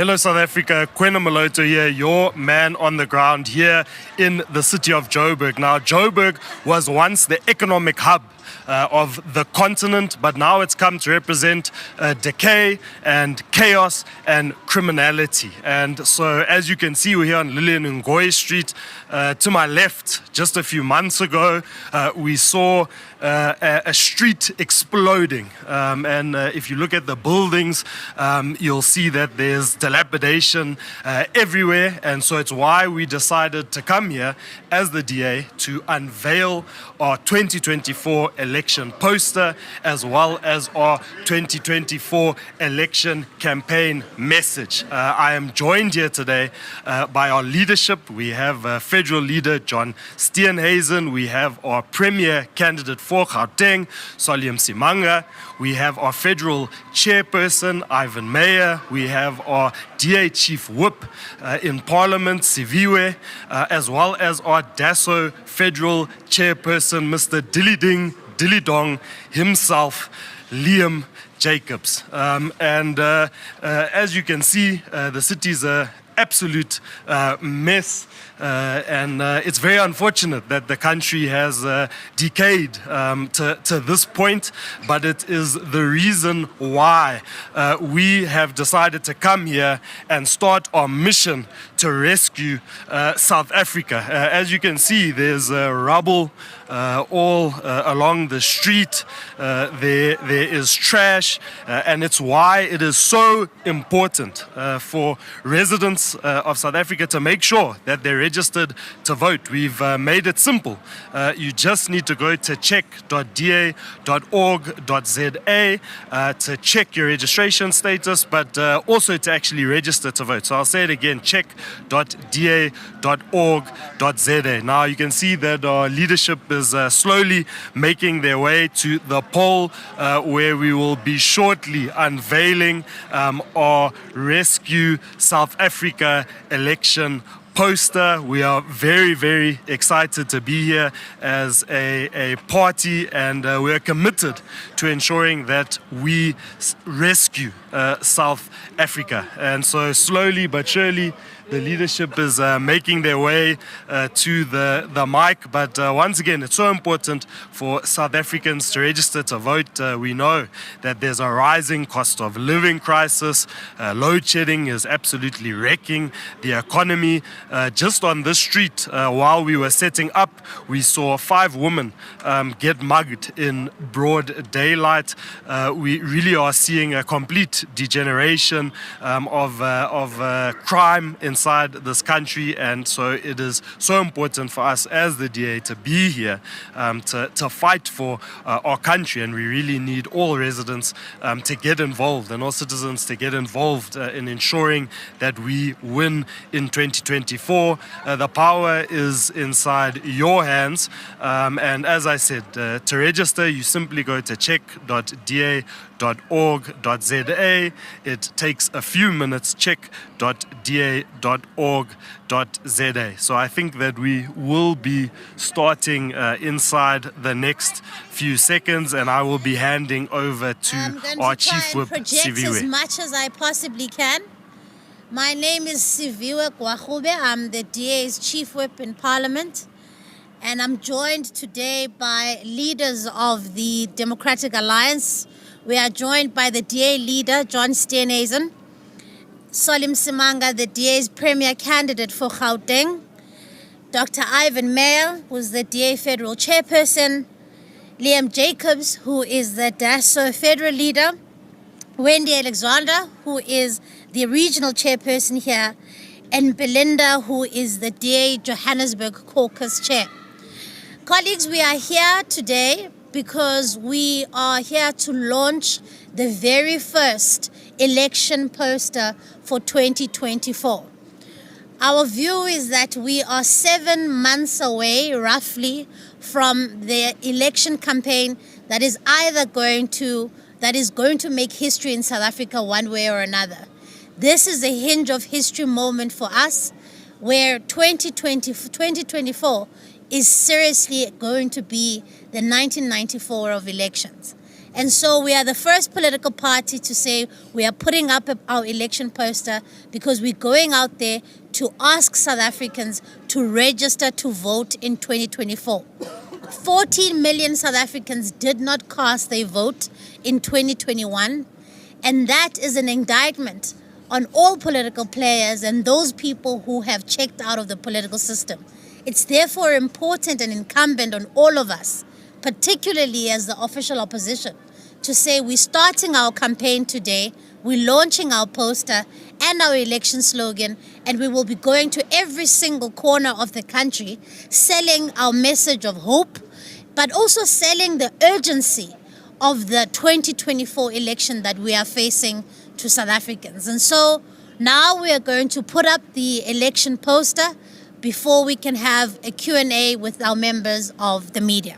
Hello South Africa, Kwena Maloto here, your man on the ground here in the city of Joburg. Now Joburg was once the economic hub of the continent, but now it's come to represent decay and chaos and criminality. And so as you can see, we're here on Lillian Ngoyi Street. To my left, just a few months ago, we saw a street exploding. And if you look at the buildings, you'll see that there's dilapidation everywhere. And so it's why we decided to come here as the DA to unveil our 2024 election poster, as well as our 2024 election campaign message. I am joined here today by our leadership. We have Federal Leader John Steenhuisen. We have our Premier candidate for Gauteng, Salim Simanga. We have our Federal Chairperson, Ivan Meyer. We have our DA Chief Whip in Parliament, Siviwe, as well as our DASO Federal Chairperson, Mr. Dillidong himself, Liam Jacobs. As you can see, the city's an absolute mess. And it's very unfortunate that the country has decayed to this point, but it is the reason why we have decided to come here and start our mission to rescue South Africa. As you can see, there's rubble all along the street. There is trash, and it's why it is so important for residents of South Africa to make sure that they're registered to vote. We've made it simple. You just need to go to check.da.org.za to check your registration status, but also to actually register to vote. So I'll say it again, check.da.org.za. Now you can see that our leadership is slowly making their way to the poll where we will be shortly unveiling our Rescue South Africa election poster. We are very, very excited to be here as a party, and we are committed to ensuring that we rescue South Africa. And so slowly but surely, the leadership is making their way to the mic. But once again, it's so important for South Africans to register to vote. We know that there's a rising cost of living crisis. Load shedding is absolutely wrecking the economy. Just on this street, while we were setting up, we saw 5 women get mugged in broad daylight. We really are seeing a complete degeneration of crime inside this country, and so it is so important for us as the DA to be here to fight for our country, and we really need all residents to get involved and all citizens to get involved in ensuring that we win in 2024. The power is inside your hands, and as I said, to register you simply go to check.da.org.za. It takes a few minutes, check.da.org.za. So I think that we will be starting inside the next few seconds, and I will be handing over to our Chief Whip, Siviwe. As much as I possibly can. My name is Siviwe Gwachube. I'm the DA's Chief Whip in Parliament, and I'm joined today by leaders of the Democratic Alliance. We are joined by the DA leader, John Steenhuisen, Salim Simanga, the DA's Premier candidate for Gauteng, Dr. Ivan Meyer, who's the DA Federal Chairperson, Liam Jacobs, who is the DASO Federal Leader, Wendy Alexander, who is the Regional Chairperson here, and Belinda, who is the DA Johannesburg Caucus Chair. Colleagues, we are here today because we are here to launch the very first election poster for 2024. Our view is that we are 7 months away, roughly, from the election campaign that is going to make history in South Africa one way or another. This is a hinge of history moment for us, where 2024 is seriously going to be the 1994 of elections. And so we are the first political party to say we are putting up our election poster because we're going out there to ask South Africans to register to vote in 2024. 14 million South Africans did not cast their vote in 2021, and that is an indictment on all political players and those people who have checked out of the political system. It's therefore important and incumbent on all of us, particularly as the official opposition, to say we're starting our campaign today, we're launching our poster and our election slogan, and we will be going to every single corner of the country selling our message of hope, but also selling the urgency of the 2024 election that we are facing to South Africans. And so now we are going to put up the election poster before we can have a Q&A with our members of the media.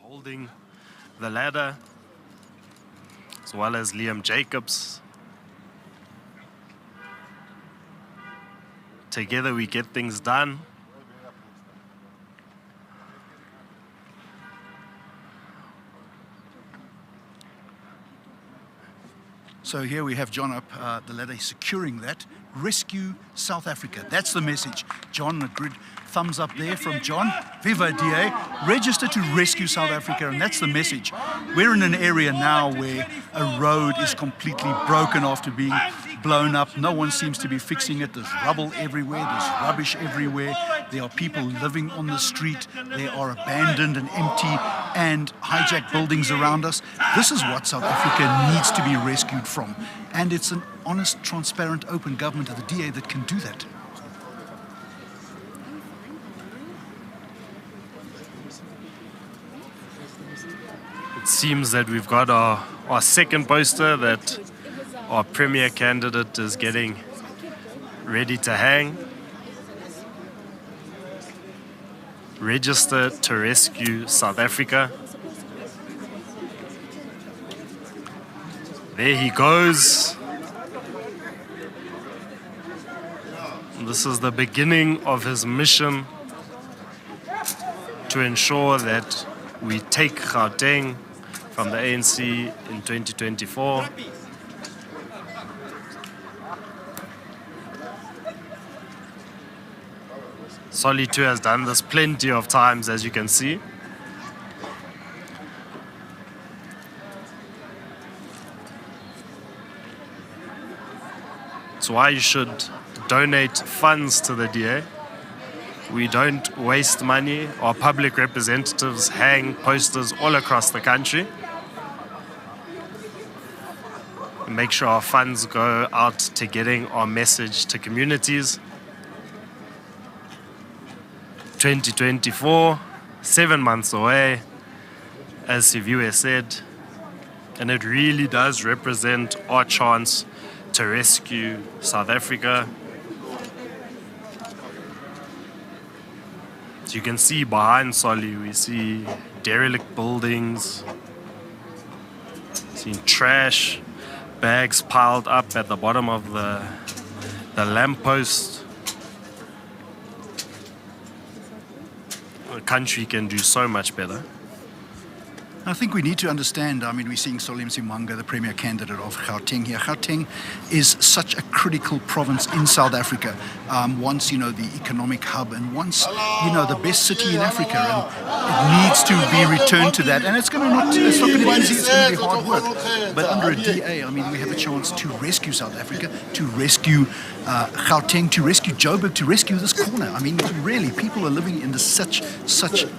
Holding the ladder, as well as Liam Jacobs. Together we get things done. So here we have John up the ladder, securing that. Rescue South Africa. That's the message. John, a good thumbs up there from John. Viva DA. Register to rescue South Africa, and that's the message. We're in an area now where a road is completely broken after being blown up. No one seems to be fixing it. There's rubble everywhere. There's rubbish everywhere. There are people living on the street. There are abandoned and empty and hijacked buildings around us. This is what South Africa needs to be rescued from. And it's an honest, transparent, open government of the DA that can do that. It seems that we've got our second poster that our premier candidate is getting ready to hang. Register to rescue South Africa. There he goes. This is the beginning of his mission to ensure that we take Gauteng from the ANC in 2024. Solly too has done this plenty of times, as you can see. It's why you should donate funds to the DA. We don't waste money. Our public representatives hang posters all across the country. Make sure our funds go out to getting our message to communities. 2024, 7 months away, as Siviwe said, and it really does represent our chance to rescue South Africa. So you can see behind Solly, we see derelict buildings, see trash, bags piled up at the bottom of the lamppost. The country can do so much better. I think we need to understand, I mean, we're seeing Solem Simwanga, the Premier candidate of Gauteng here. Gauteng is such a critical province in South Africa. Once, the economic hub, and once, the best city in Africa. And it needs to be returned to that. And it's not going to be easy, it's going to be hard work. But under a DA, I mean, we have a chance to rescue South Africa, to rescue Gauteng, to rescue Joburg, to rescue this corner. I mean, really, people are living in such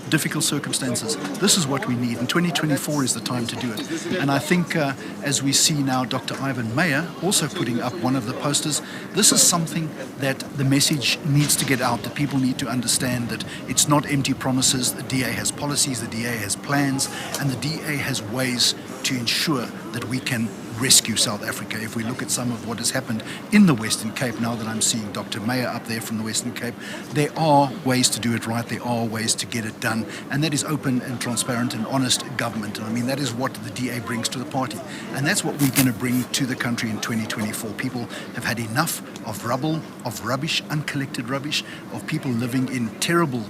difficult circumstances. This is what we need. And 2024 is the time to do it. And I think as we see now Dr. Ivan Meyer also putting up one of the posters, this is something that the message needs to get out, that people need to understand that it's not empty promises. The DA has policies, the DA has plans, and the DA has ways to ensure that we can rescue South Africa. If we look at some of what has happened in the Western Cape, now that I'm seeing Dr. Meyer up there from the Western Cape, there are ways to do it right, there are ways to get it done, and that is open and transparent and honest government. And I mean, that is what the DA brings to the party, and that's what we're going to bring to the country in 2024. People have had enough of rubble, of rubbish, uncollected rubbish, of people living in terrible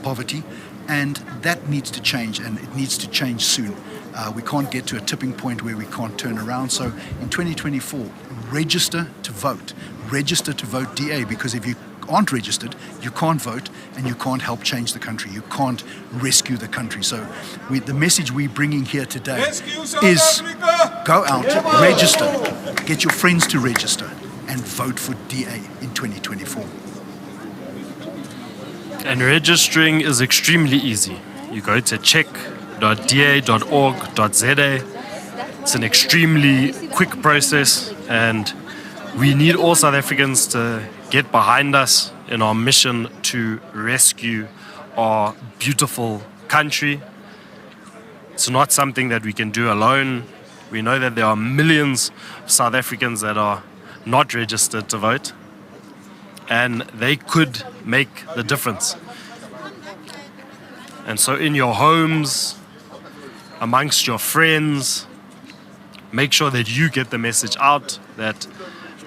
poverty, and that needs to change, and it needs to change soon. We can't get to a tipping point where we can't turn around. So in 2024, register to vote. Register to vote DA, because if you aren't registered, you can't vote and you can't help change the country. You can't rescue the country. So the message we're bringing here today is go out, register, get your friends to register and vote for DA in 2024. And registering is extremely easy. You go to check.da.org.za. It's an extremely quick process, and we need all South Africans to get behind us in our mission to rescue our beautiful country. It's not something that we can do alone. We know that there are millions of South Africans that are not registered to vote, and they could make the difference. And so in your homes, amongst your friends, make sure that you get the message out that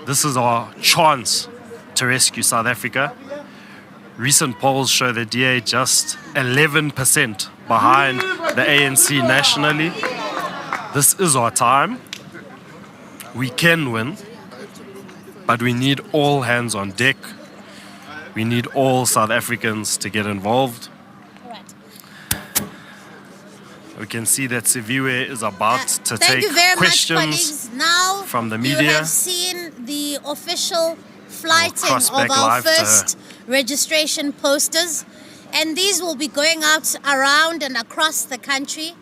this is our chance to rescue South Africa. Recent polls show the DA just 11% behind the ANC nationally. This is our time. We can win, but we need all hands on deck. We need all South Africans to get involved. We can see that Siviwe is about to Thank take you very questions much, colleagues. Now from the you media. have seen the official flighting cross back of our live to first registration posters, and these will be going out around and across the country.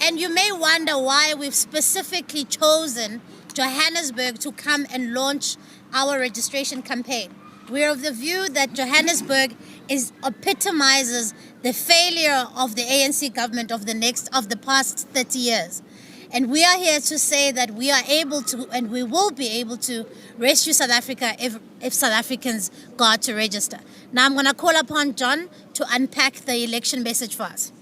And you may wonder why we've specifically chosen Johannesburg to come and launch our registration campaign. We're of the view that Johannesburg epitomizes the failure of the ANC government of the past 30 years. And we are here to say that we are able to, and we will be able to, rescue South Africa if South Africans go out to register. Now I'm going to call upon John to unpack the election message for us.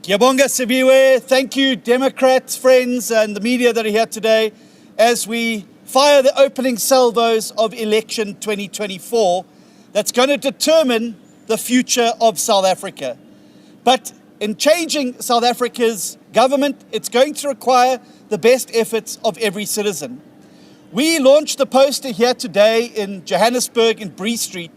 Ngiyabonga Sibiwe. Thank you, Democrats, friends, and the media that are here today as we fire the opening salvos of election 2024 that's going to determine the future of South Africa. But in changing South Africa's government, it's going to require the best efforts of every citizen. We launched the poster here today in Johannesburg in Bree Street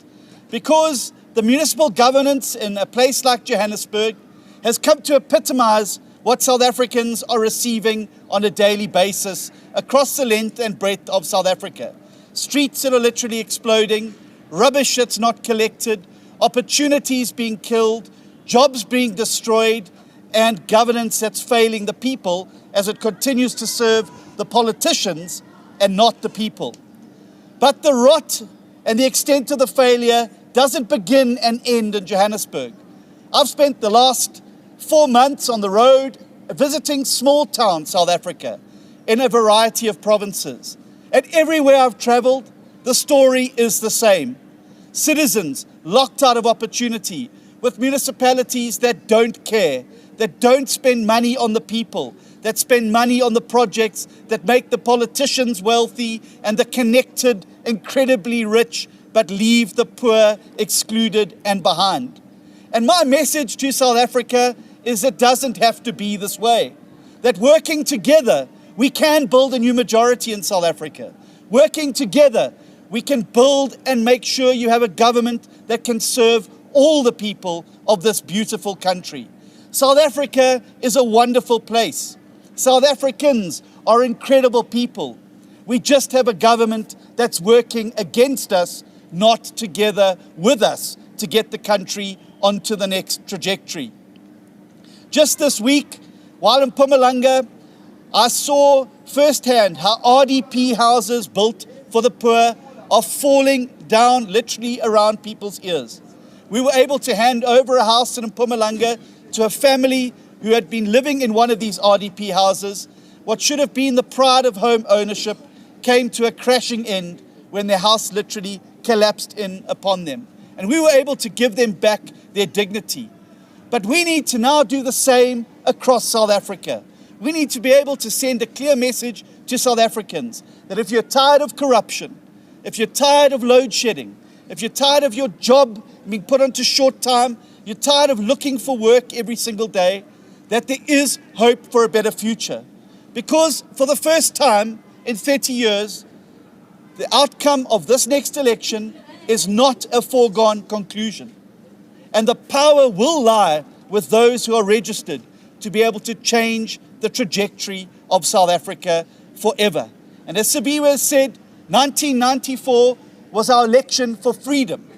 because the municipal governance in a place like Johannesburg has come to epitomize what South Africans are receiving on a daily basis across the length and breadth of South Africa. Streets that are literally exploding, rubbish that's not collected, opportunities being killed, jobs being destroyed, and governance that's failing the people as it continues to serve the politicians and not the people. But the rot and the extent of the failure doesn't begin and end in Johannesburg. I've spent the last 4 months on the road visiting small town South Africa in a variety of provinces. And everywhere I've traveled, the story is the same. Citizens locked out of opportunity with municipalities that don't care, that don't spend money on the people, that spend money on the projects that make the politicians wealthy and the connected incredibly rich, but leave the poor excluded and behind. And my message to South Africa is it doesn't have to be this way. That working together, we can build a new majority in South Africa. Working together, we can build and make sure you have a government that can serve all the people of this beautiful country. South Africa is a wonderful place. South Africans are incredible people. We just have a government that's working against us, not together with us, to get the country onto the next trajectory. Just this week, while in Mpumalanga, I saw firsthand how RDP houses built for the poor are falling down literally around people's ears. We were able to hand over a house in Mpumalanga to a family who had been living in one of these RDP houses. What should have been the pride of home ownership came to a crashing end when their house literally collapsed in upon them. And we were able to give them back their dignity. But we need to now do the same across South Africa. We need to be able to send a clear message to South Africans that if you're tired of corruption, if you're tired of load shedding, if you're tired of your job being put onto short time, you're tired of looking for work every single day, that there is hope for a better future. Because for the first time in 30 years, the outcome of this next election is not a foregone conclusion. And the power will lie with those who are registered to be able to change the trajectory of South Africa forever. And as Sibiwe said, 1994 was our election for freedom.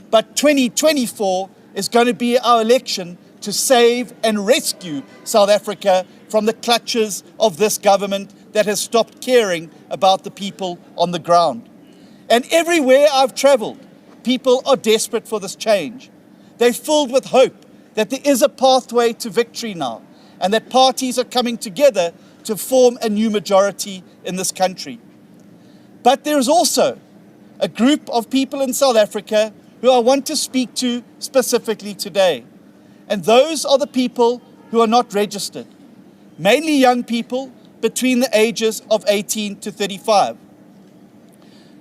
But 2024 is going to be our election to save and rescue South Africa from the clutches of this government that has stopped caring about the people on the ground. And everywhere I've traveled, people are desperate for this change. They're filled with hope that there is a pathway to victory now, and that parties are coming together to form a new majority in this country. But there is also a group of people in South Africa who I want to speak to specifically today. And those are the people who are not registered, mainly young people between the ages of 18 to 35.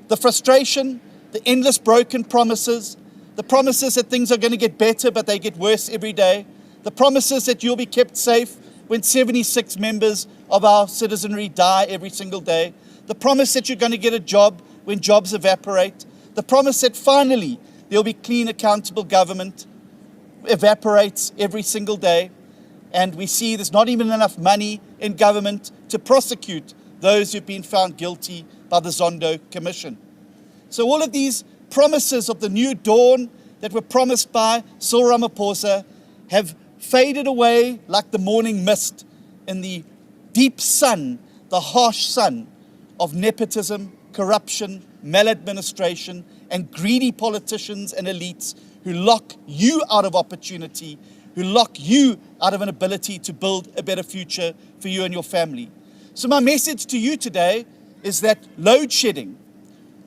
The frustration, the endless broken promises, the promises that things are going to get better but they get worse every day, the promises that you'll be kept safe when 76 members of our citizenry die every single day, the promise that you're going to get a job when jobs evaporate, the promise that finally there'll be clean, accountable government evaporates every single day, and we see there's not even enough money in government to prosecute those who've been found guilty by the Zondo Commission. So all of these promises of the new dawn that were promised by Cyril Ramaphosa have faded away like the morning mist in the deep sun, the harsh sun of nepotism, corruption, maladministration, and greedy politicians and elites who lock you out of opportunity, who lock you out of an ability to build a better future for you and your family. So my message to you today is that load shedding,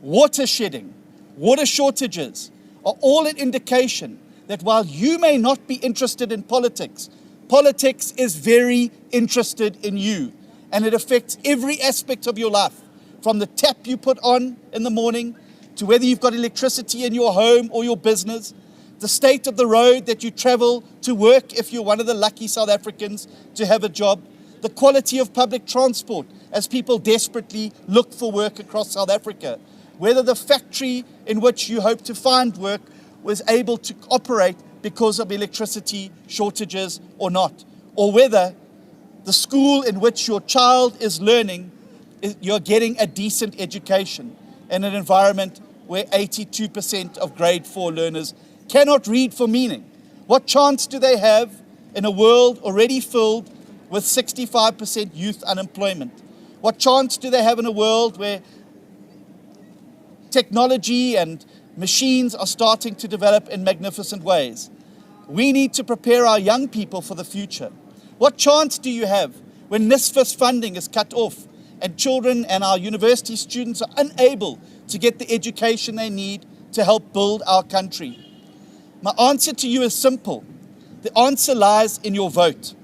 water shedding, water shortages are all an indication that while you may not be interested in politics, politics is very interested in you, and it affects every aspect of your life, from the tap you put on in the morning to whether you've got electricity in your home or your business, the state of the road that you travel to work if you're one of the lucky South Africans to have a job, the quality of public transport as people desperately look for work across South Africa, whether the factory in which you hope to find work was able to operate because of electricity shortages or not, or whether the school in which your child is learning, you're getting a decent education in an environment where 82% of grade 4 learners cannot read for meaning. What chance do they have in a world already filled with 65% youth unemployment? What chance do they have in a world where technology and machines are starting to develop in magnificent ways? We need to prepare our young people for the future. What chance do you have when NSFAS funding is cut off and children and our university students are unable to get the education they need to help build our country? My answer to you is simple. The answer lies in your vote.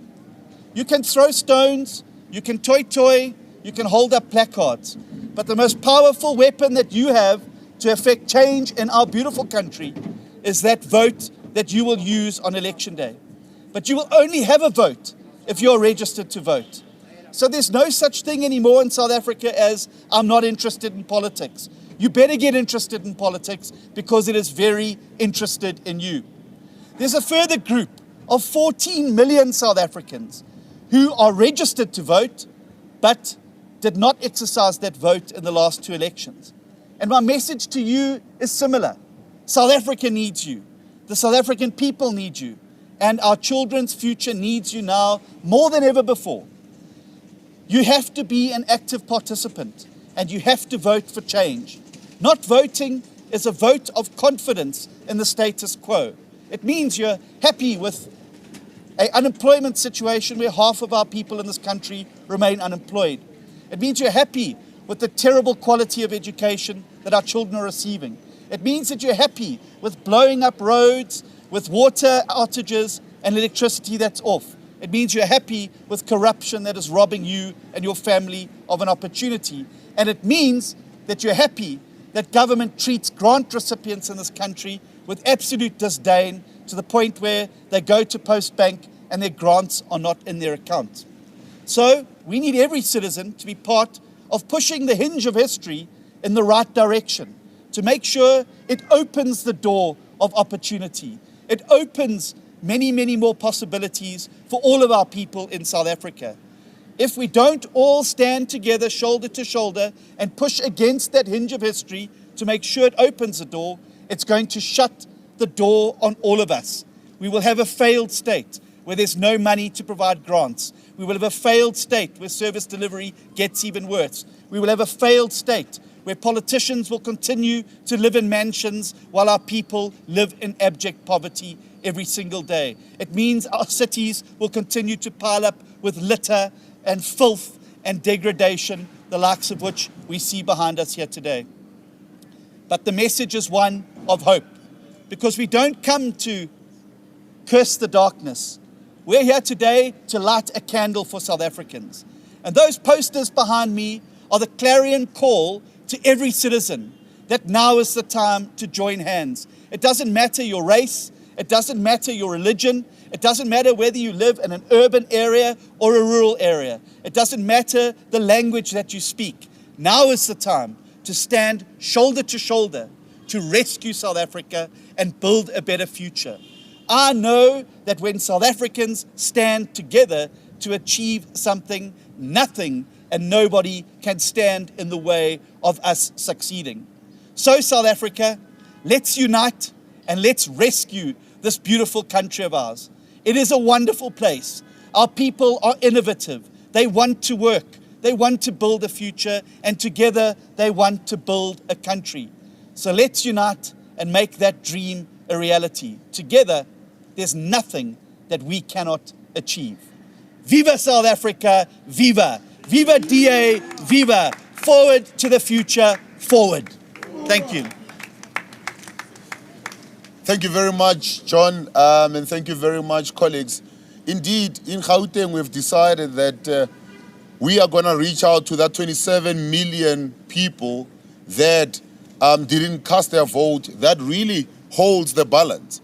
You can throw stones, you can toy, you can hold up placards, but the most powerful weapon that you have to effect change in our beautiful country is that vote that you will use on election day. But you will only have a vote if you're registered to vote. So there's no such thing anymore in South Africa as I'm not interested in politics. You better get interested in politics because it is very interested in you. There's a further group of 14 million South Africans who are registered to vote but did not exercise that vote in the last 2 elections. And my message to you is similar. South Africa needs you. The South African people need you. And our children's future needs you now more than ever before. You have to be an active participant and you have to vote for change. Not voting is a vote of confidence in the status quo. It means you're happy with an unemployment situation where half of our people in this country remain unemployed. It means you're happy with the terrible quality of education that our children are receiving. It means that you're happy with blowing up roads, with water outages and electricity that's off. It means you're happy with corruption that is robbing you and your family of an opportunity. And it means that you're happy that government treats grant recipients in this country with absolute disdain to the point where they go to Post Bank and their grants are not in their account. So we need every citizen to be part of pushing the hinge of history in the right direction, to make sure it opens the door of opportunity. It opens many, many more possibilities for all of our people in South Africa. If we don't all stand together shoulder to shoulder and push against that hinge of history to make sure it opens the door, it's going to shut the door on all of us. We will have a failed state where there's no money to provide grants. We will have a failed state where service delivery gets even worse. We will have a failed state where politicians will continue to live in mansions while our people live in abject poverty every single day. It means our cities will continue to pile up with litter and filth and degradation, the likes of which we see behind us here today. But the message is one of hope, because we don't come to curse the darkness. We're here today to light a candle for South Africans. And those posters behind me are the clarion call to every citizen that now is the time to join hands. It doesn't matter your race, it doesn't matter your religion, it doesn't matter whether you live in an urban area or a rural area. It doesn't matter the language that you speak. Now is the time to stand shoulder to shoulder to rescue South Africa and build a better future. I know that when South Africans stand together to achieve something, nothing and nobody can stand in the way of us succeeding. So South Africa, let's unite and let's rescue this beautiful country of ours. It is a wonderful place. Our people are innovative. They want to work. They want to build a future, and together they want to build a country. So let's unite and make that dream a reality. Together, there's nothing that we cannot achieve. Viva South Africa, viva! Viva DA, viva! Forward to the future, forward. Thank you. Thank you very much, John, and thank you very much, colleagues. Indeed, in Gauteng, we've decided that we are going to reach out to that 27 million people that didn't cast their vote. That really holds the balance.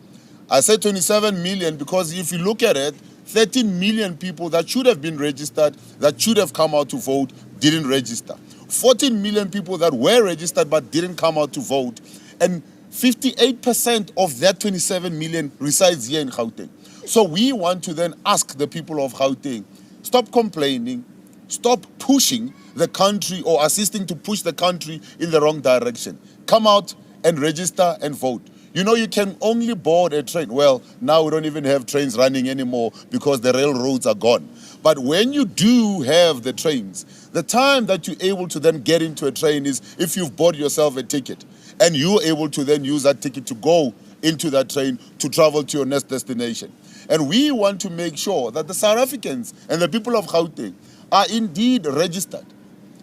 I said 27 million because if you look at it, 13 million people that should have been registered, that should have come out to vote, didn't register. 14 million people that were registered but didn't come out to vote. And 58% of that 27 million resides here in Gauteng. So we want to then ask the people of Gauteng, stop complaining, stop pushing the country or assisting to push the country in the wrong direction. Come out and register and vote. You know, you can only board a train. Well, now we don't even have trains running anymore because the railroads are gone. But when you do have the trains, the time that you're able to then get into a train is if you've bought yourself a ticket. And you're able to then use that ticket to go into that train to travel to your next destination. And we want to make sure that the South Africans and the people of Gauteng are indeed registered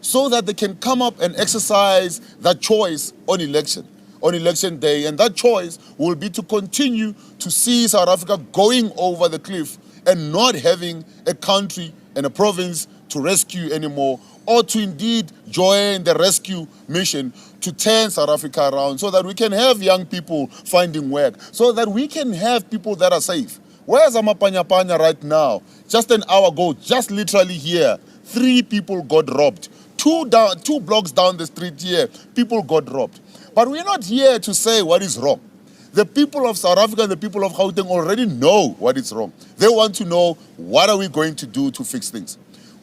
so that they can come up and exercise that choice on election day. And that choice will be to continue to see South Africa going over the cliff and not having a country and a province to rescue anymore. or to indeed join the rescue mission to turn South Africa around so that we can have young people finding work, so that we can have people that are safe. Where's Amapanyapanya right now? Just an hour ago, just literally here, 3 people got robbed. 2 blocks down the street here, people got robbed. But we're not here to say what is wrong. The people of South Africa and the people of Gauteng already know what is wrong. They want to know, what are we going to do to fix things?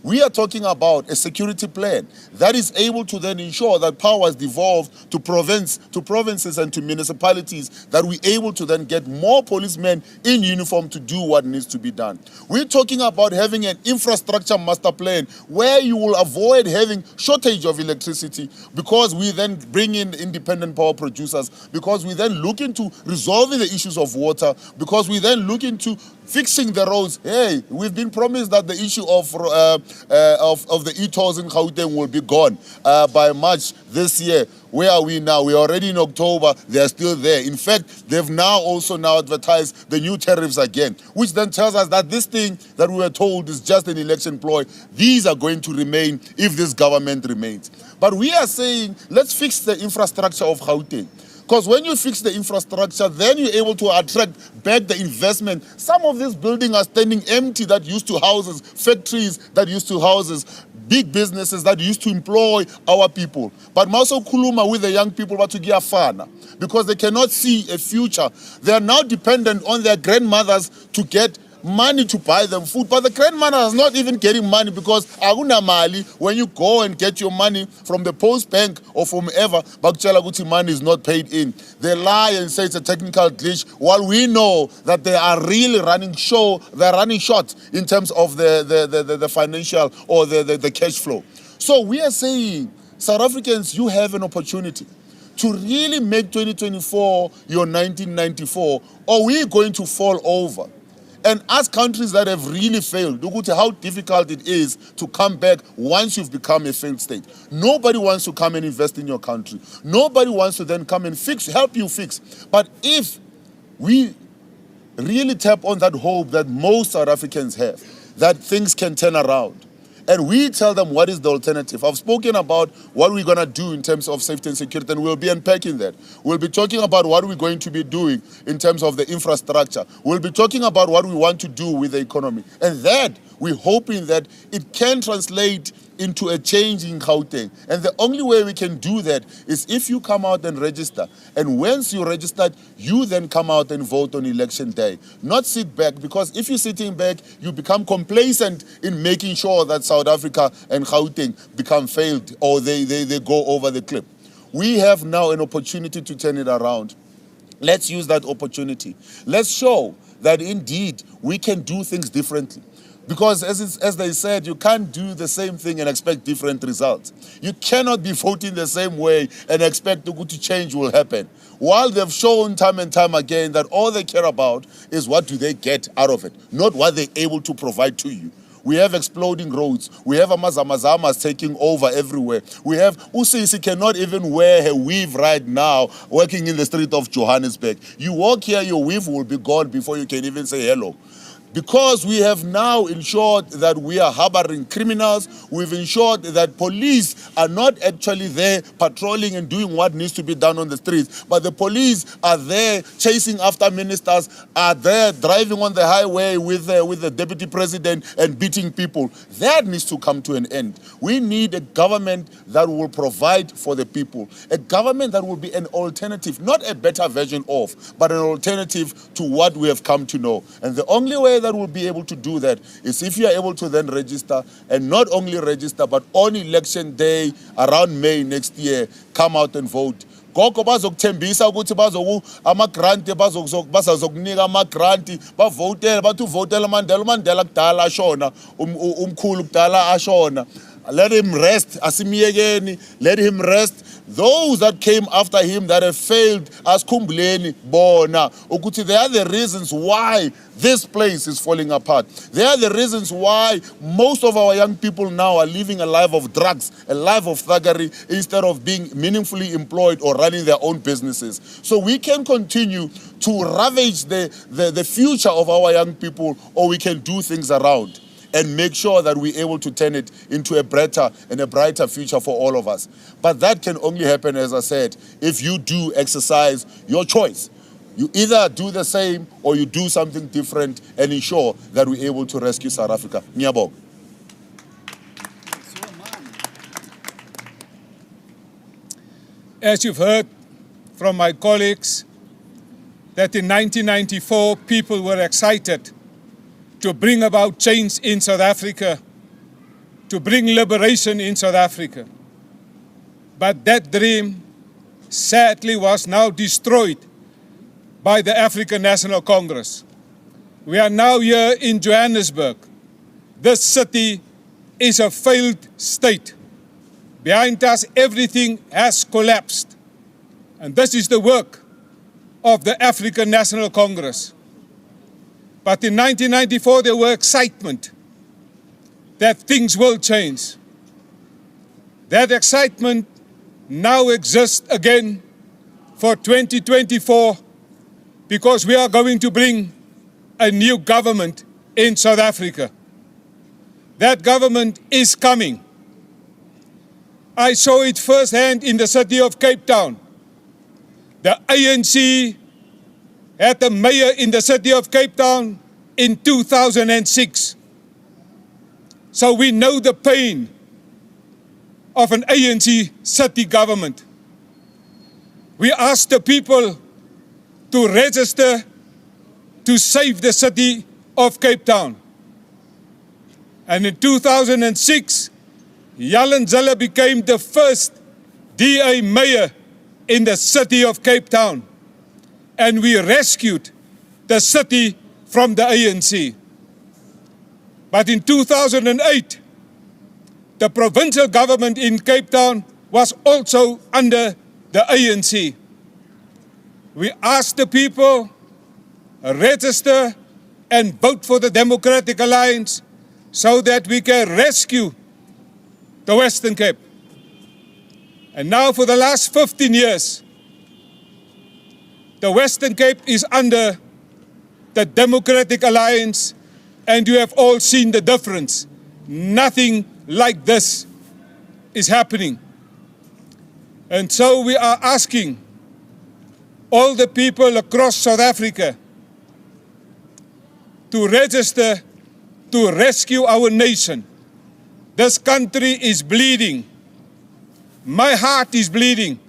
We are talking about a security plan that is able to then ensure that power is devolved to provinces and to municipalities, that we're able to then get more policemen in uniform to do what needs to be done. We're talking about having an infrastructure master plan where you will avoid having shortage of electricity, because we then bring in independent power producers, because we then look into resolving the issues of water, because we then look into fixing the roads. Hey, we've been promised that the issue of the e-tolls in Gauteng will be gone by March this year. Where are we now? We're already in October. They're still there. In fact, they've now also advertised the new tariffs again, which then tells us that this thing that we were told is just an election ploy, these are going to remain if this government remains. But we are saying, let's fix the infrastructure of Gauteng. Because when you fix the infrastructure, then you're able to attract back the investment. Some of these buildings are standing empty that used to houses, factories that used to houses, big businesses that used to employ our people. But Maso Kuluma with the young people, but to get fana, because they cannot see a future. They are now dependent on their grandmothers to get money to buy them food, but the grandmother is not even getting money, because aguna mali, when you go and get your money from the post bank or from wherever, bakutshela ukuthi money is not paid in. They lie and say it's a technical glitch, while we know that they are really running short in terms of the financial or the cash flow. So we are saying, South Africans, you have an opportunity to really make 2024 your 1994, or we're going to fall over. And as countries that have really failed, look at how difficult it is to come back once you've become a failed state. Nobody wants to come and invest in your country. Nobody wants to then come and help you fix. But if we really tap on that hope that most South Africans have, that things can turn around, and we tell them what is the alternative. I've spoken about what we're going to do in terms of safety and security, and we'll be unpacking that. We'll be talking about what we're going to be doing in terms of the infrastructure. We'll be talking about what we want to do with the economy. And that, we're hoping that it can translate into a change in Gauteng. And the only way we can do that is if you come out and register. And once you registered, you then come out and vote on election day. Not sit back, because if you're sitting back, you become complacent in making sure that South Africa and Gauteng become failed, or they go over the cliff. We have now an opportunity to turn it around. Let's use that opportunity. Let's show that indeed we can do things differently. Because as they said, you can't do the same thing and expect different results. You cannot be voting the same way and expect the good change will happen. While they've shown time and time again that all they care about is what do they get out of it, not what they're able to provide to you. We have exploding roads. We have Amazamazamas taking over everywhere. We have Usisi cannot even wear her weave right now, working in the street of Johannesburg. You walk here, your weave will be gone before you can even say hello. Because we have now ensured that we are harboring criminals, we've ensured that police are not actually there patrolling and doing what needs to be done on the streets, but the police are there chasing after ministers, are there driving on the highway with the deputy president and beating people. That needs to come to an end. We need a government that will provide for the people, a government that will be an alternative, not a better version of, but an alternative to what we have come to know. And the only way that will be able to do that is if you are able to then register, and not only register, but on election day around May next year, come out and vote. Gogo bazokuthembisa ukuthi ama-grant bazokunika ama-grant bavotele bathi uvotela uMandela kudala ashona umkhulu kudala ashona. Let him rest, asimiyekeni, let him rest. Those that came after him that have failed, as Kumbuleni, Bona, Ukuti, they are the reasons why this place is falling apart. They are the reasons why most of our young people now are living a life of drugs, a life of thuggery, instead of being meaningfully employed or running their own businesses. So we can continue to ravage the future of our young people, or we can do things around. and make sure that we're able to turn it into a better and a brighter future for all of us. But that can only happen, as I said, if you do exercise your choice. You either do the same or you do something different and ensure that we're able to rescue South Africa. Ngiyabonga. As you've heard from my colleagues, that in 1994 people were excited to bring about change in South Africa, to bring liberation in South Africa. But that dream sadly was now destroyed by the African National Congress. We are now here in Johannesburg. This city is a failed state. Behind us, everything has collapsed. And this is the work of the African National Congress. But in 1994, there were excitement that things will change. That excitement now exists again for 2024 because we are going to bring a new government in South Africa. That government is coming. I saw it firsthand in the city of Cape Town. The ANC had a mayor in the city of Cape Town in 2006. So we know the pain of an ANC city government. We asked the people to register to save the city of Cape Town. And in 2006, Jan Zille became the first DA mayor in the city of Cape Town. And we rescued the city from the ANC. But in 2008, the provincial government in Cape Town was also under the ANC. We asked the people to register and vote for the Democratic Alliance so that we can rescue the Western Cape. And now for the last 15 years, the Western Cape is under the Democratic Alliance, and you have all seen the difference. Nothing like this is happening. And so we are asking all the people across South Africa to register to rescue our nation. This country is bleeding. My heart is bleeding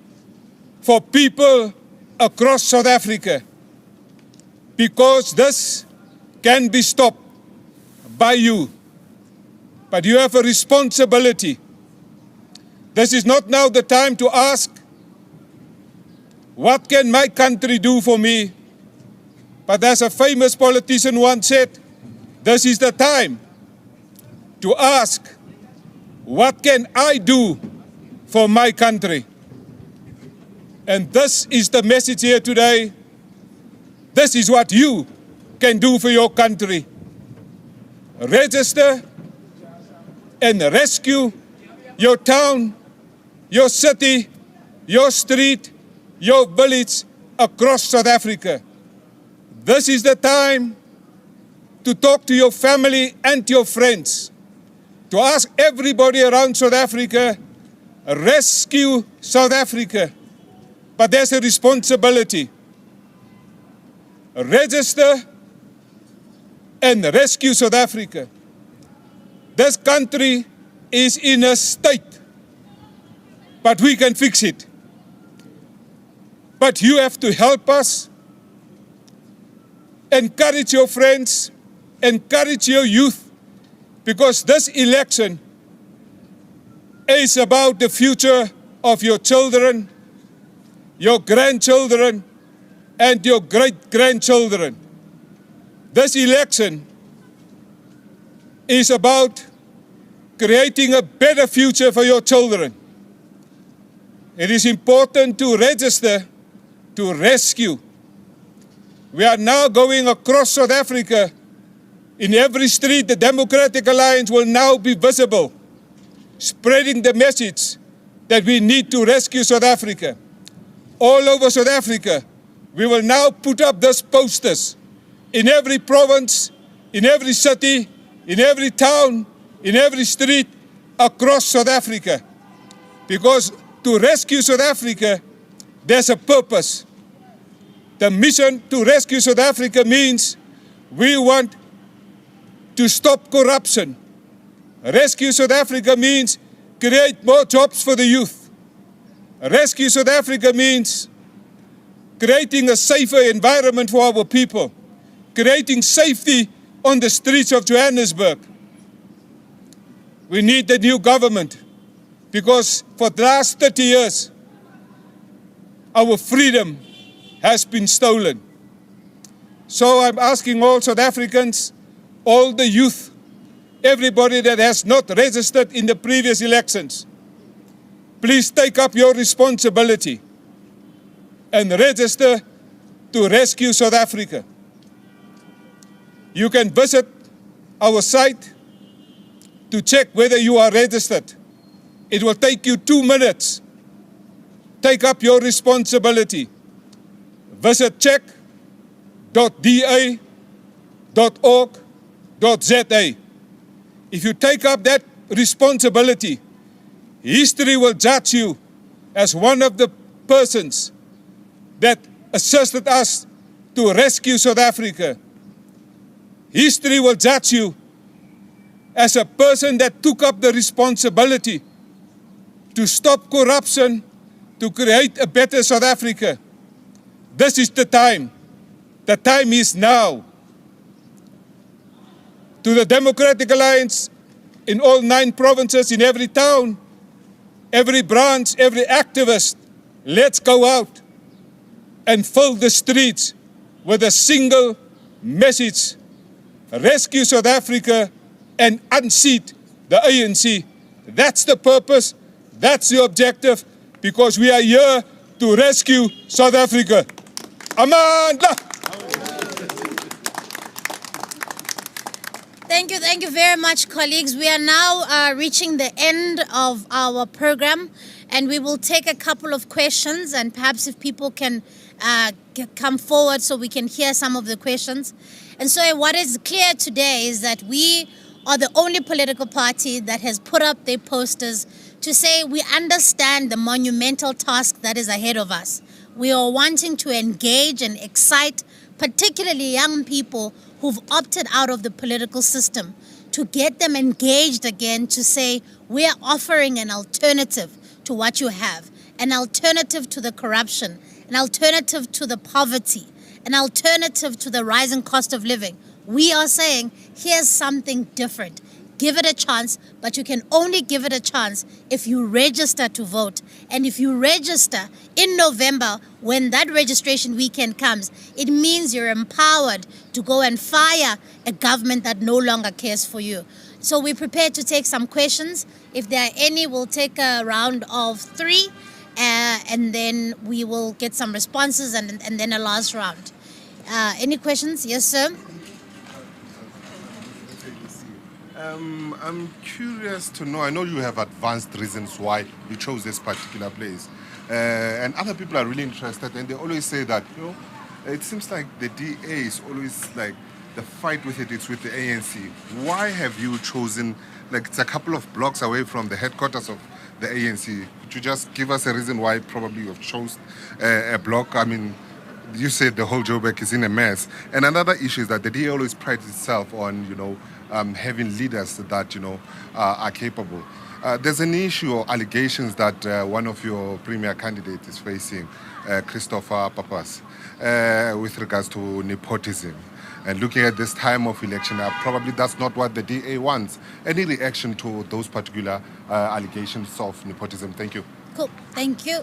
for people across South Africa, because this can be stopped by you. But you have a responsibility. This is not now the time to ask, what can my country do for me? But as a famous politician once said, this is the time to ask, what can I do for my country? And this is the message here today. This is what you can do for your country. Register and rescue your town, your city, your street, your village across South Africa. This is the time to talk to your family and your friends, to ask everybody around South Africa, rescue South Africa. But there's a responsibility. Register and rescue South Africa. This country is in a state, but we can fix it. But you have to help us. Encourage your friends, encourage your youth, because this election is about the future of your children, your grandchildren, and your great-grandchildren. This election is about creating a better future for your children. It is important to register to rescue. We are now going across South Africa. In every street, the Democratic Alliance will now be visible, spreading the message that we need to rescue South Africa. All over South Africa, we will now put up these posters in every province, in every city, in every town, in every street across South Africa. Because to rescue South Africa, there's a purpose. The mission to rescue South Africa means we want to stop corruption. Rescue South Africa means create more jobs for the youth. Rescue South Africa means creating a safer environment for our people, creating safety on the streets of Johannesburg. We need the new government because for the last 30 years, our freedom has been stolen. So I'm asking all South Africans, all the youth, everybody that has not registered in the previous elections, please take up your responsibility and register to rescue South Africa. You can visit our site to check whether you are registered. It will take you 2 minutes. Take up your responsibility. Visit check.da.org.za. If you take up that responsibility, history will judge you as one of the persons that assisted us to rescue South Africa. History will judge you as a person that took up the responsibility to stop corruption, to create a better South Africa. This is the time. The time is now. To the Democratic Alliance in all 9 provinces, in every town, every branch, every activist, let's go out and fill the streets with a single message. Rescue South Africa and unseat the ANC. That's the purpose, that's the objective, because we are here to rescue South Africa. Amandla! Thank you very much, colleagues. We are now reaching the end of our program, and we will take a couple of questions, and perhaps if people can come forward so we can hear some of the questions. And so what is clear today is that we are the only political party that has put up their posters to say we understand the monumental task that is ahead of us. We are wanting to engage and excite particularly young people who've opted out of the political system, to get them engaged again, to say we are offering an alternative to what you have, an alternative to the corruption, an alternative to the poverty, an alternative to the rising cost of living. We are saying, here's something different. Give it a chance, but you can only give it a chance if you register to vote. And if you register in November, when that registration weekend comes, it means you're empowered to go and fire a government that no longer cares for you. So we're prepared to take some questions. If there are any, we'll take a round of 3, and then we will get some responses, and then a last round. Any questions? Yes, sir? I'm curious to know, I know you have advanced reasons why you chose this particular place. And other people are really interested, and they always say that, you know, it seems like the DA is always like, the fight with it's with the ANC. Why have you chosen, like it's a couple of blocks away from the headquarters of the ANC. Could you just give us a reason why probably you've chosen a block? I mean, you said the whole Joburg is in a mess. And another issue is that the DA always prides itself on, you know, having leaders that, you know, are capable. There's an issue or allegations that one of your premier candidates is facing, Christopher Papas, with regards to nepotism. And looking at this time of election, probably that's not what the DA wants. Any reaction to those particular allegations of nepotism? Thank you. Cool. Thank you.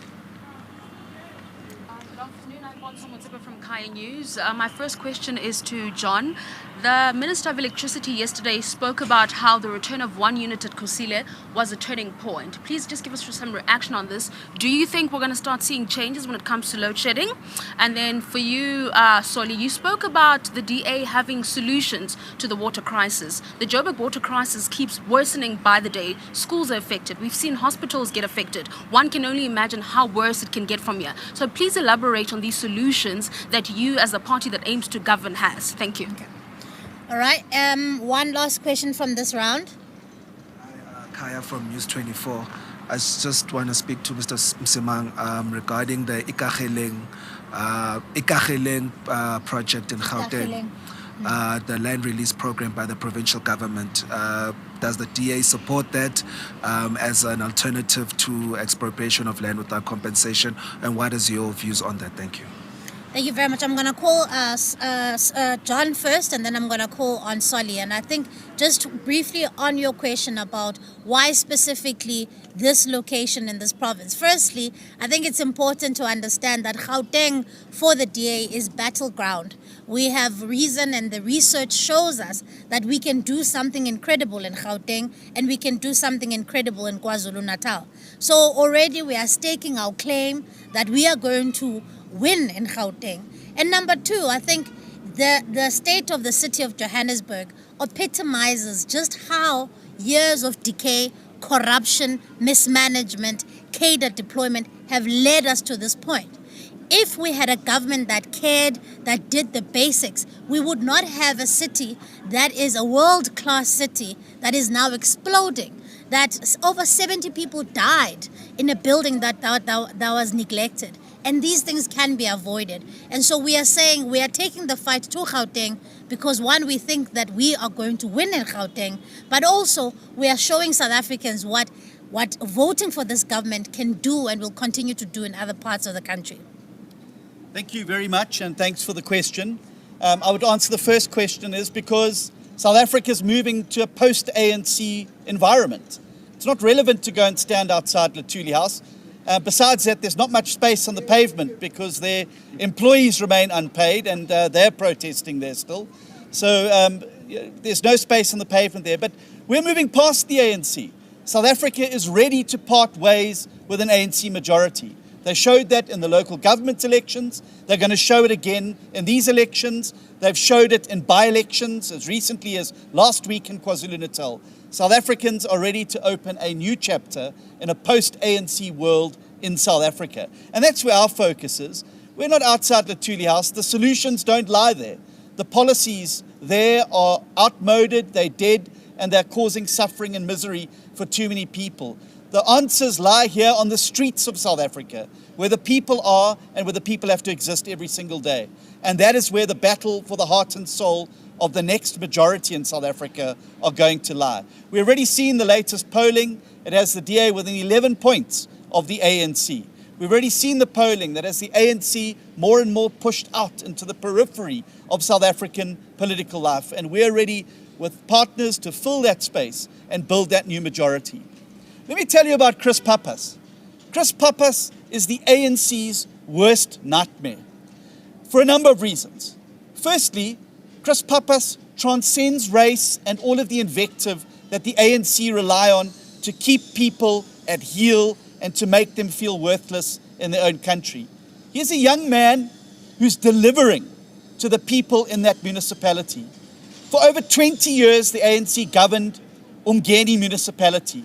Good afternoon. I'm Bonso from Kaya News. My first question is to John. The Minister of Electricity yesterday spoke about how the return of 1 unit at Kusile was a turning point. Please just give us some reaction on this. Do you think we're going to start seeing changes when it comes to load shedding? And then for you, Soli, you spoke about the DA having solutions to the water crisis. The Joburg water crisis keeps worsening by the day. Schools are affected. We've seen hospitals get affected. One can only imagine how worse it can get from here. So please elaborate on these solutions that you, as a party that aims to govern, has. Thank you. Okay. All right. One last question from this round. Kaya from News 24. I just want to speak to Mr. Msimang regarding the Ikageng project in Gauteng, the land release program by the provincial government. Does the DA support that as an alternative to expropriation of land without compensation? And what is your views on that? Thank you. Thank you very much. I'm going to call John first, and then I'm going to call on Solly. And I think just briefly on your question about why specifically this location in this province. Firstly, I think it's important to understand that Gauteng for the DA is battleground. We have reason, and the research shows us that we can do something incredible in Gauteng, and we can do something incredible in KwaZulu-Natal. So already we are staking our claim that we are going to win in Gauteng. And number two, I think the state of the city of Johannesburg epitomizes just how years of decay, corruption, mismanagement, cadre deployment have led us to this point. If we had a government that cared, that did the basics, we would not have a city that is a world-class city that is now exploding. That over 70 people died in a building that was neglected. And these things can be avoided. And so we are saying we are taking the fight to Gauteng because, one, we think that we are going to win in Gauteng, but also we are showing South Africans what voting for this government can do and will continue to do in other parts of the country. Thank you very much, and thanks for the question. I would answer the first question is because South Africa is moving to a post-ANC environment. It's not relevant to go and stand outside Luthuli House. Besides that, there's not much space on the pavement because their employees remain unpaid and they're protesting there still. So there's no space on the pavement there. But we're moving past the ANC. South Africa is ready to part ways with an ANC majority. They showed that in the local government elections. They're going to show it again in these elections. They've showed it in by-elections as recently as last week in KwaZulu-Natal. South Africans are ready to open a new chapter in a post-ANC world in South Africa. And that's where our focus is. We're not outside Luthuli House. The solutions don't lie there. The policies there are outmoded, they're dead, and they're causing suffering and misery for too many people. The answers lie here on the streets of South Africa, where the people are and where the people have to exist every single day. And that is where the battle for the heart and soul of the next majority in South Africa are going to lie. We've already seen the latest polling. It has the DA within 11 points of the ANC. We've already seen the polling that has the ANC more and more pushed out into the periphery of South African political life. And we're ready with partners to fill that space and build that new majority. Let me tell you about Chris Pappas. Chris Pappas is the ANC's worst nightmare for a number of reasons. Firstly, Chris Pappas transcends race and all of the invective that the ANC rely on to keep people at heel and to make them feel worthless in their own country. He's a young man who's delivering to the people in that municipality. For over 20 years, the ANC governed Umgeni municipality.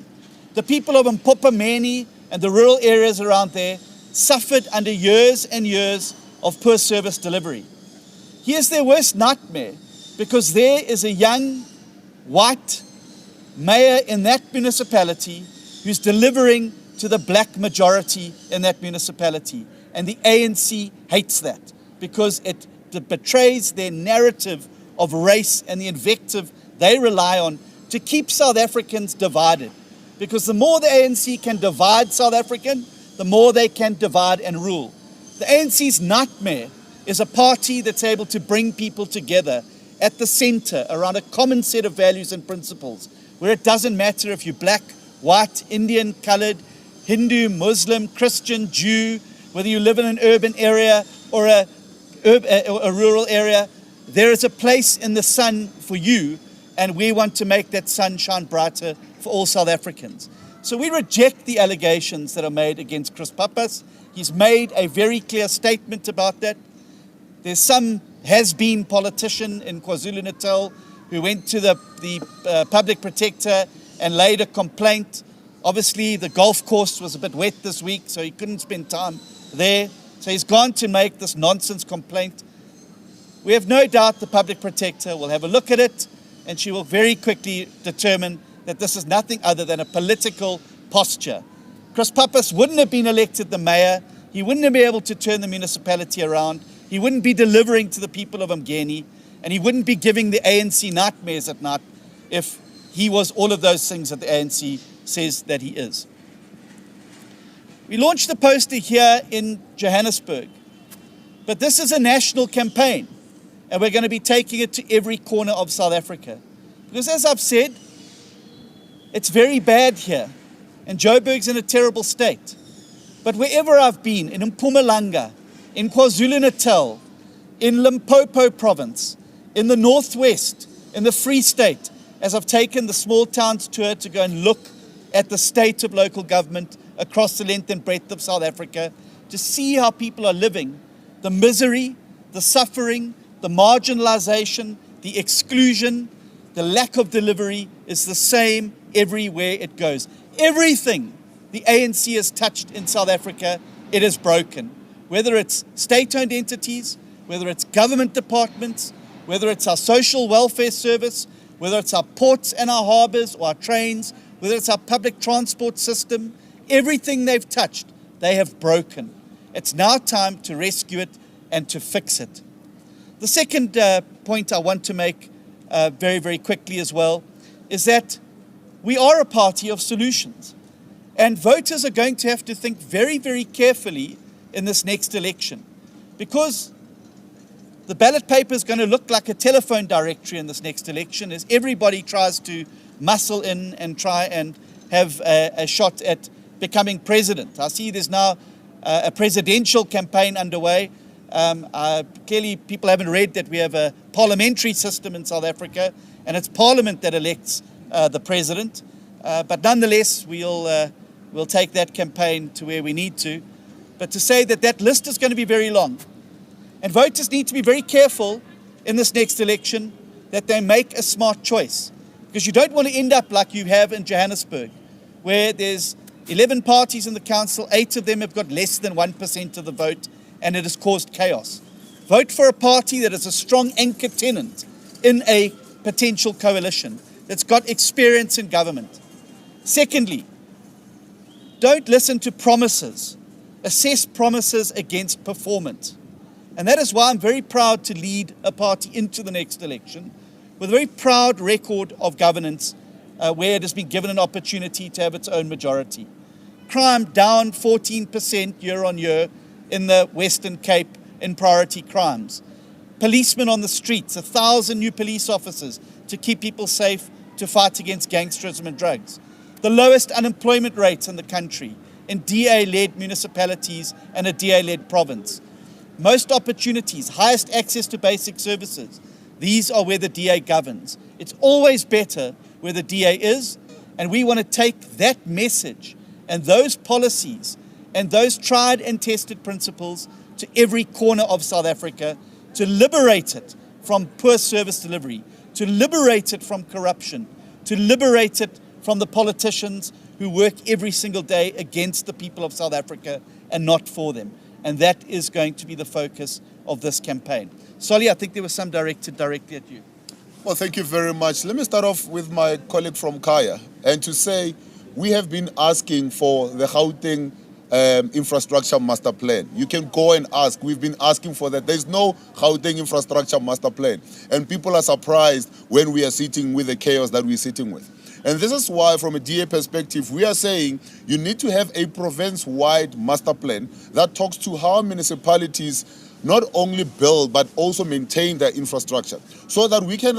The people of Mpopameni and the rural areas around there suffered under years and years of poor service delivery. Here's their worst nightmare because there is a young white mayor in that municipality who's delivering to the black majority in that municipality. And the ANC hates that because it betrays their narrative of race and the invective they rely on to keep South Africans divided. Because the more the ANC can divide South African, the more they can divide and rule. The ANC's nightmare is a party that's able to bring people together at the center around a common set of values and principles, where it doesn't matter if you're black, white, Indian, colored, Hindu, Muslim, Christian, Jew, whether you live in an urban area or a rural area, there is a place in the sun for you, and we want to make that sun shine brighter for all South Africans. So we reject the allegations that are made against Chris Pappas. He's made a very clear statement about that. There's some has-been politician in KwaZulu-Natal who went to the public protector and laid a complaint. Obviously, the golf course was a bit wet this week, so he couldn't spend time there. So he's gone to make this nonsense complaint. We have no doubt the public protector will have a look at it, and she will very quickly determine that this is nothing other than a political posture. Chris Pappas wouldn't have been elected the mayor. He wouldn't have been able to turn the municipality around. He wouldn't be delivering to the people of Umgeni, and he wouldn't be giving the ANC nightmares at night if he was all of those things that the ANC says that he is. We launched the poster here in Johannesburg, but this is a national campaign, and we're going to be taking it to every corner of South Africa. Because as I've said, it's very bad here, and Joburg's in a terrible state. But wherever I've been, in Mpumalanga, in KwaZulu-Natal, in Limpopo province, in the Northwest, in the Free State, as I've taken the small towns tour to go and look at the state of local government across the length and breadth of South Africa, to see how people are living, the misery, the suffering, the marginalization, the exclusion, the lack of delivery is the same everywhere it goes. Everything the ANC has touched in South Africa, it is broken. Whether it's state-owned entities, whether it's government departments, whether it's our social welfare service, whether it's our ports and our harbors or our trains, whether it's our public transport system, everything they've touched, they have broken. It's now time to rescue it and to fix it. The second point I want to make very, very quickly as well is that we are a party of solutions. And voters are going to have to think very, very carefully in this next election, because the ballot paper is going to look like a telephone directory in this next election as everybody tries to muscle in and try and have a shot at becoming president. I see there's now a presidential campaign underway. Clearly, people haven't read that we have a parliamentary system in South Africa, and it's Parliament that elects the president. But nonetheless, we'll take that campaign to where we need to. But to say that that list is going to be very long, and voters need to be very careful in this next election that they make a smart choice, because you don't want to end up like you have in Johannesburg, where there's 11 parties in the council, 8 of them have got less than 1% of the vote, and it has caused chaos. Vote for a party that is a strong anchor tenant in a potential coalition, that's got experience in government. Secondly, don't listen to promises. Assess promises against performance. And that is why I'm very proud to lead a party into the next election with a very proud record of governance where it has been given an opportunity to have its own majority. Crime down 14% year on year in the Western Cape in priority crimes. Policemen on the streets, 1,000 new police officers to keep people safe, to fight against gangsterism and drugs. The lowest unemployment rates in the country in DA-led municipalities and a DA-led province. Most opportunities, highest access to basic services. These are where the DA governs. It's always better where the DA is, and we want to take that message and those policies and those tried and tested principles to every corner of South Africa, to liberate it from poor service delivery, to liberate it from corruption, to liberate it from the politicians who work every single day against the people of South Africa and not for them. And that is going to be the focus of this campaign. Solly, I think there was some directed directly at you. Well, thank you very much. Let me start off with my colleague from Kaya and to say we have been asking for the Gauteng infrastructure master plan. You can go and ask. We've been asking for that. There's no Gauteng infrastructure master plan. And people are surprised when we are sitting with the chaos that we're sitting with. And this is why, from a DA perspective, we are saying you need to have a province-wide master plan that talks to how municipalities not only build but also maintain their infrastructure, so that we can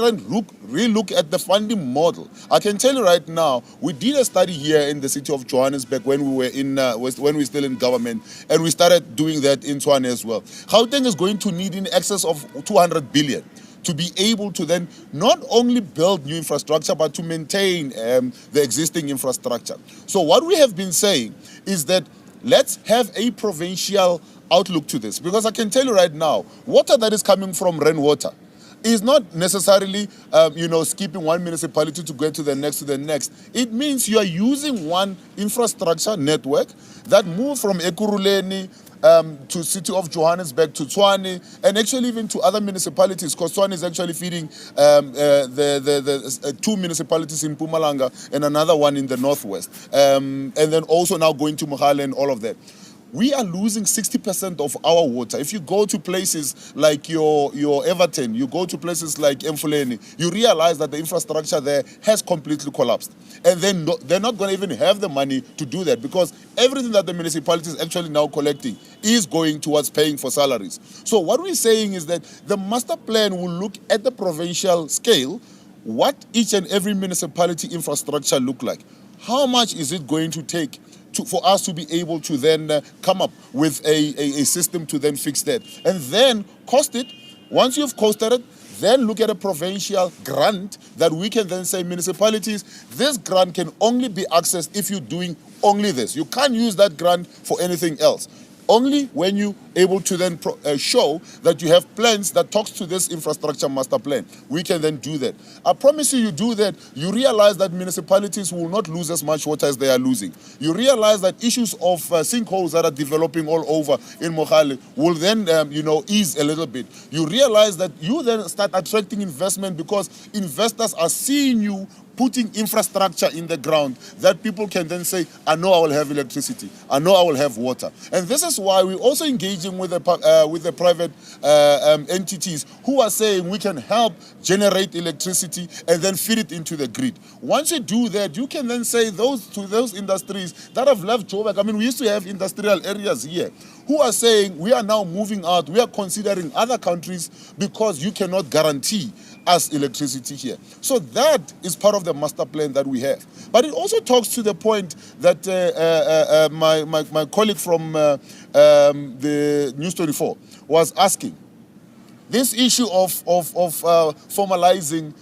re-look at the funding model. I can tell you right now, we did a study here in the city of Johannesburg when we were when we were still in government, and we started doing that in Tshwane as well. Gauteng is going to need in excess of 200 billion to be able to then not only build new infrastructure, but to maintain the existing infrastructure. So what we have been saying is that let's have a provincial outlook to this, because I can tell you right now, water that is coming from rainwater is not necessarily, skipping one municipality to get to the next. It means you are using one infrastructure network that moves from Ekurhuleni to city of Johannesburg, to Tshwane, and actually even to other municipalities, because Tshwane is actually feeding the 2 municipalities in Mpumalanga and another one in the northwest. And then also now going to Mohale and all of that. We are losing 60% of our water. If you go to places like your Everton, you go to places like Mfuleni, you realize that the infrastructure there has completely collapsed. And then they're not going to even have the money to do that, because everything that the municipality is actually now collecting is going towards paying for salaries. So what we're saying is that the master plan will look at the provincial scale, what each and every municipality infrastructure look like. How much is it going to take for us to be able to then come up with a system to then fix that? And then cost it. Once you've costed it, then look at a provincial grant that we can then say, municipalities, this grant can only be accessed if you're doing only this. You can't use that grant for anything else. Only when you're able to then show that you have plans that talks to this infrastructure master plan, we can then do that. I promise you do that, you realize that municipalities will not lose as much water as they are losing. You realize that issues of sinkholes that are developing all over in Mohale will then, ease a little bit. You realize that you then start attracting investment, because investors are seeing you putting infrastructure in the ground that people can then say, I know I will have electricity, I know I will have water. And this is why we're also engaging with the private entities who are saying we can help generate electricity and then feed it into the grid. Once you do that, you can then say to those industries that have left Joburg. I mean, we used to have industrial areas here who are saying we are now moving out, we are considering other countries because you cannot guarantee us electricity here. So that is part of the master plan that we have. But it also talks to the point that my colleague from the News 24 was asking. This issue of formalizing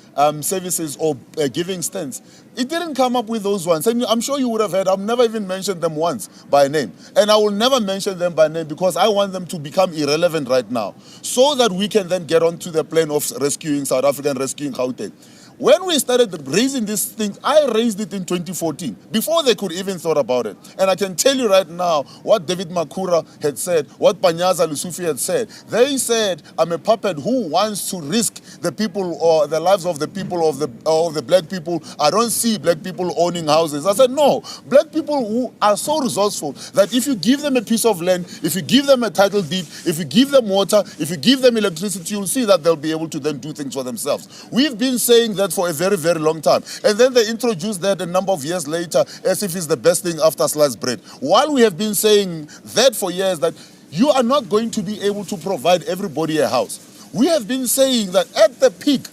services or giving stints, it didn't come up with those ones. And I'm sure you would have heard, I've never even mentioned them once by name. And I will never mention them by name because I want them to become irrelevant right now, so that we can then get onto the plan of rescuing South Africa and rescuing Gauteng. When we started raising this thing, I raised it in 2014, before they could even thought about it. And I can tell you right now what David Makura had said, what Panyaza Lusufi had said. They said, I'm a puppet who wants to risk the people or the lives of the people of the black people. I don't see black people owning houses. I said, no, black people who are so resourceful that if you give them a piece of land, if you give them a title deed, if you give them water, if you give them electricity, you'll see that they'll be able to then do things for themselves. We've been saying that for a very, very long time. And then they introduced that a number of years later as if it's the best thing after sliced bread. While we have been saying that for years, that you are not going to be able to provide everybody a house. We have been saying that at the peak,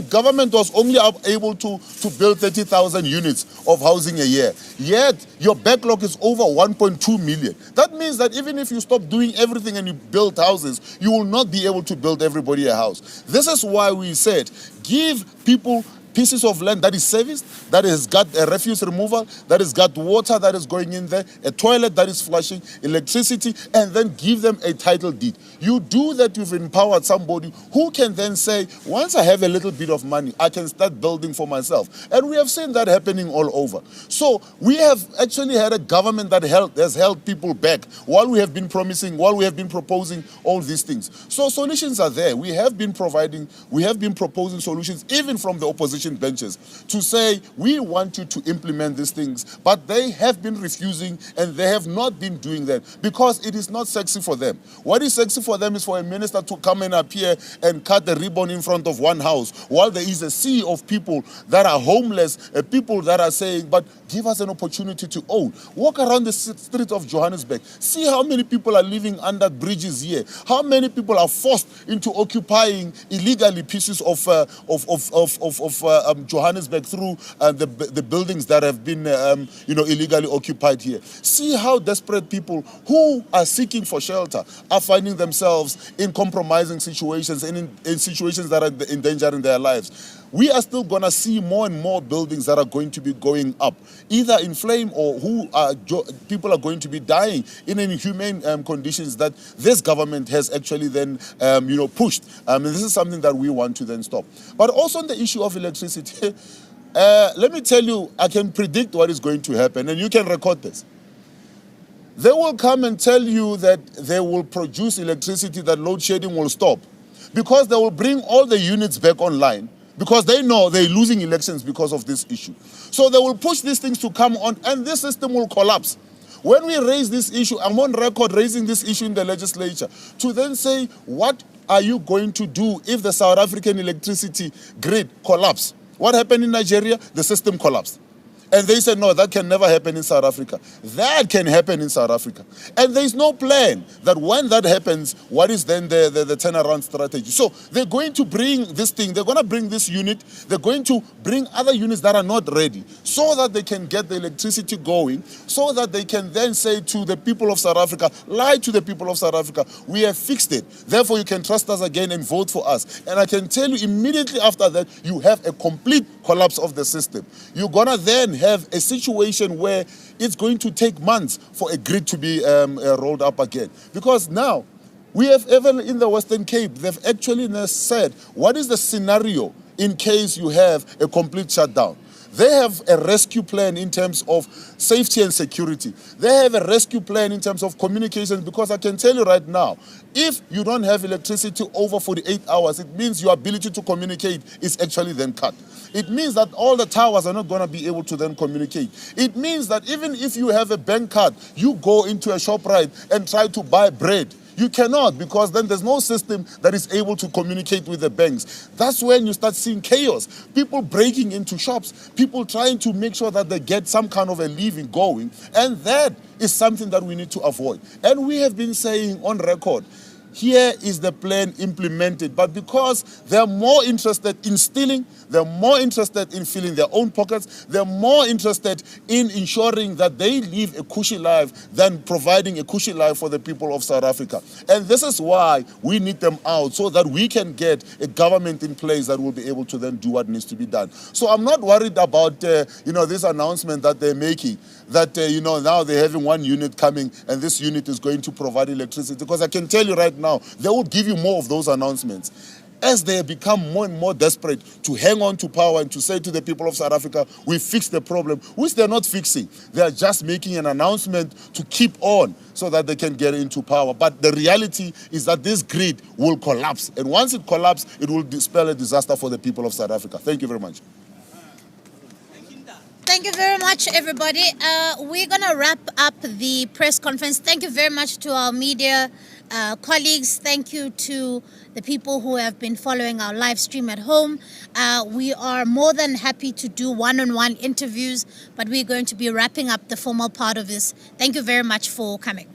government was only able to build 30,000 units of housing a year. Yet, your backlog is over 1.2 million. That means that even if you stop doing everything and you build houses, you will not be able to build everybody a house. This is why we said, give people pieces of land that is serviced, that has got a refuse removal, that has got water that is going in there, a toilet that is flushing, electricity, and then give them a title deed. You do that, you've empowered somebody who can then say, once I have a little bit of money, I can start building for myself. And we have seen that happening all over. So we have actually had a government that has held people back while we have been proposing all these things. So solutions are there. We have been proposing solutions even from the opposition benches to say we want you to implement these things, but they have been refusing and they have not been doing that because it is not sexy for them. What is sexy for them is for a minister to come and appear and cut the ribbon in front of one house while there is a sea of people that are homeless, people that are saying, but give us an opportunity to own. Walk around the streets of Johannesburg. See how many people are living under bridges here. How many people are forced into occupying illegally pieces of Johannesburg through the buildings that have been illegally occupied here. See how desperate people who are seeking for shelter are finding themselves in compromising situations and in situations that are endangering their lives. We are still going to see more and more buildings that are going to be going up, either in flame or people are going to be dying in inhumane conditions that this government has actually then pushed. And this is something that we want to then stop. But also on the issue of electricity, let me tell you, I can predict what is going to happen, and you can record this. They will come and tell you that they will produce electricity, that load shedding will stop, because they will bring all the units back online, because they know they're losing elections because of this issue. So they will push these things to come on, and this system will collapse. When we raise this issue, I'm on record raising this issue in the legislature, to then say, what are you going to do if the South African electricity grid collapse? What happened in Nigeria? The system collapsed. And they said, no, that can never happen in South Africa. That can happen in South Africa. And there's no plan that when that happens, what is then the turnaround strategy? So they're going to bring this thing, they're going to bring this unit, they're going to bring other units that are not ready, so that they can get the electricity going, so that they can then say to the people of South Africa, lie to the people of South Africa, we have fixed it. Therefore, you can trust us again and vote for us. And I can tell you immediately after that, you have a complete collapse of the system. You're going to then have a situation where it's going to take months for a grid to be rolled up again. Because now, we have even in the Western Cape, they've actually said, what is the scenario in case you have a complete shutdown? They have a rescue plan in terms of safety and security. They have a rescue plan in terms of communications, because I can tell you right now, if you don't have electricity over 48 hours, it means your ability to communicate is actually then cut. It means that all the towers are not going to be able to then communicate. It means that even if you have a bank card, you go into a ShopRite and try to buy bread. You cannot, because then there's no system that is able to communicate with the banks. That's when you start seeing chaos. People breaking into shops, people trying to make sure that they get some kind of a living going. And that is something that we need to avoid. And we have been saying on record, here is the plan implemented. But because they're more interested in stealing, they're more interested in filling their own pockets, they're more interested in ensuring that they live a cushy life than providing a cushy life for the people of South Africa. And this is why we need them out, so that we can get a government in place that will be able to then do what needs to be done. So I'm not worried about this announcement that they're making, that now they're having one unit coming and this unit is going to provide electricity, because I can tell you right now, they will give you more of those announcements as they become more and more desperate to hang on to power and to say to the people of South Africa, we fixed the problem, which they're not fixing. They are just making an announcement to keep on so that they can get into power. But the reality is that this grid will collapse. And once it collapses, it will spell a disaster for the people of South Africa. Thank you very much. Thank you very much, everybody. We're going to wrap up the press conference. Thank you very much to our media colleagues. Thank you to the people who have been following our live stream at home. We are more than happy to do one-on-one interviews, but we're going to be wrapping up the formal part of this. Thank you very much for coming.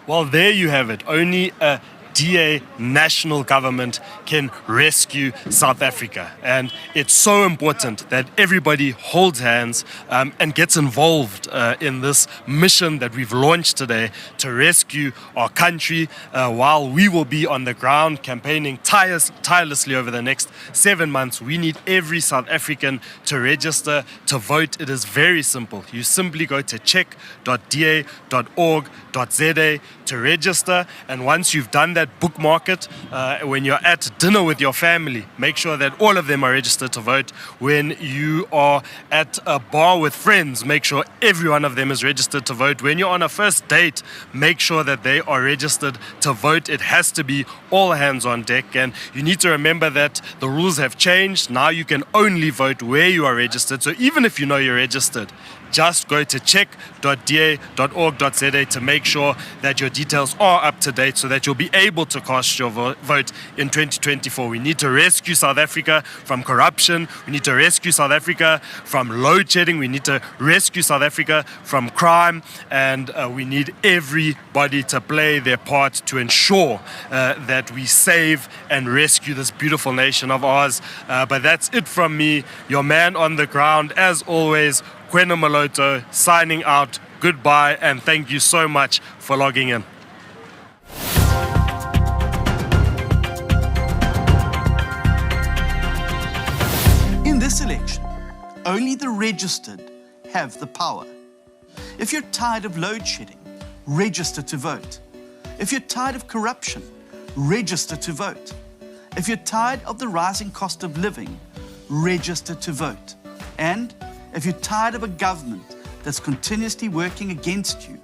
Well, there you have it. Only a DA national government can rescue South Africa. And it's so important that everybody holds hands and gets involved in this mission that we've launched today to rescue our country, while we will be on the ground campaigning tirelessly over the next 7 months. We need every South African to register to vote. It is very simple. You simply go to check.da.org.za to register, and once you've done that, bookmark it. When you're at dinner with your family, make sure that all of them are registered to vote. When you are at a bar with friends, make sure every one of them is registered to vote. When you're on a first date, make sure that they are registered to vote. It has to be all hands on deck, and you need to remember that the rules have changed. Now you can only vote where you are registered. So even if you know you're registered, just go to check.da.org.za to make sure that your details are up to date so that you'll be able to cast your vote in 2024. We need to rescue South Africa from corruption. We need to rescue South Africa from load shedding. We need to rescue South Africa from crime. And we need everybody to play their part to ensure that we save and rescue this beautiful nation of ours. But that's it from me, your man on the ground, as always, Kwena Maloto, signing out. Goodbye, and thank you so much for logging in. In this election, only the registered have the power. If you're tired of load shedding, register to vote. If you're tired of corruption, register to vote. If you're tired of the rising cost of living, register to vote. And if you're tired of a government that's continuously working against you,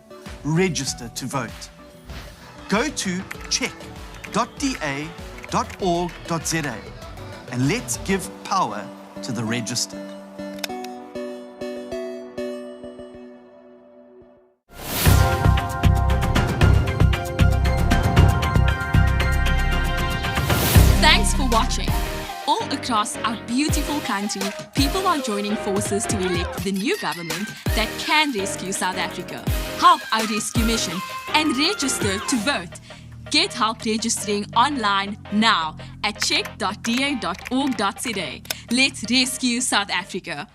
register to vote. Go to check.da.org.za and let's give power to the registered. Thanks for watching. All across our beautiful country, people are joining forces to elect the new government that can rescue South Africa. Help our rescue mission and register to vote. Get help registering online now at check.da.org.za. Let's rescue South Africa.